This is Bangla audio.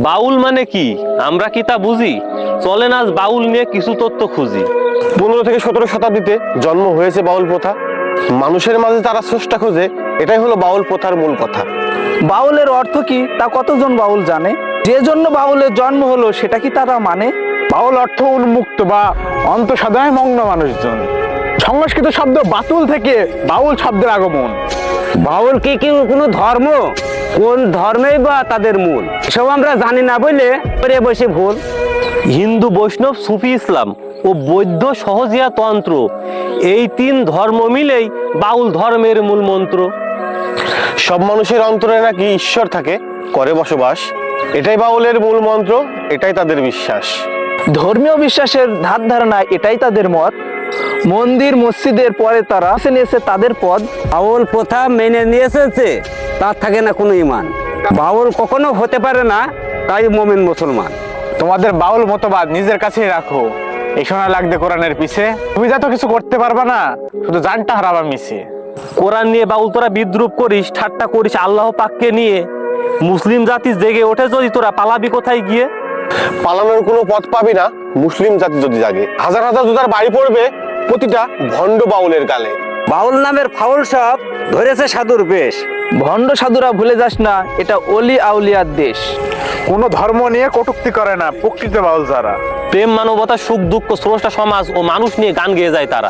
বাউল মানে কি আমরা কি তা বুঝি? চলেন আজ বাউল নিয়ে কিছু তথ্য খুঁজি। 15 থেকে 17 শতাব্দীতে জন্ম হয়েছে বাউল প্রথা। মানুষের মাঝে তারা স্রষ্টা খোঁজে, এটাই হলো বাউল প্রথার মূল কথা। বাউলের অর্থ কি তা কতজন বাউল জানে? যে জন্য বাউলের জন্ম হলো সেটা কি তারা মানে? বাউল অর্থ উন্মুক্ত বা অন্তঃসাধারণে মগ্ন মানুষজন। সংস্কৃত শব্দ বাতুল থেকে বাউল শব্দের আগমন। বাউল কি কোনো ধর্ম? কোন ধর্মেই বা তাদের মূল এসব আমরা জানি না বলে করে বসে ভুল। হিন্দু, বৈষ্ণব, সুফি, ইসলাম ও বৌদ্ধ সহজিয়া তন্ত্র, এই 3 ধর্ম মিলেই বাউল ধর্মের মূল মন্ত্র। সব মানুষের অন্তরে নাকি ঈশ্বর থাকে, করে বসবাস, এটাই বাউলের মূল মন্ত্র, এটাই তাদের বিশ্বাস। ধর্মীয় বিশ্বাসের ধার ধারণা এটাই তাদের মত। মন্দির মসজিদের পরে তারা বেছে নিয়েছে তাদের পদ। বাউল প্রথা মেনে নিয়েছে, তার থাকে না কোনো ইমান। বাউল কখনো হতে পারে না তাই মুমিন মুসলমান। তোমাদের বাউল মতবাদ নিজের কাছেই রাখো, এই শোনা লাগবে কোরআনের পিছে। তুমি যা তো কিছু করতে পারবা না, শুধু জানটা হারাবা মিশে। কোরআন নিয়ে বাউল তোরা বিদ্রুপ করিস, ঠাট্টা করিস আল্লাহ পাককে নিয়ে। মুসলিম জাতি জেগে ওঠে যদি তোরা পালাবি কোথায় গিয়ে? পালানোর কোনো পথ পাবি না মুসলিম জাতি যদি জাগে। হাজার হাজার জুতার বাড়ি পড়বে প্রতিটা ভণ্ড বাউলের গালে। বাউল নামের ফাউল সব ধরেছে সাধুর বেশ। ভণ্ড সাধুরা ভুলে যাস না, এটা অলি আউলিয়ার দেশ। কোনো ধর্ম নিয়ে কটূক্তি করে না প্রকৃত বাউল যারা। প্রেম, মানবতা, সুখ দুঃখ, স্রষ্টা সমাজ ও মানুষ নিয়ে গান গেয়ে যায় তারা।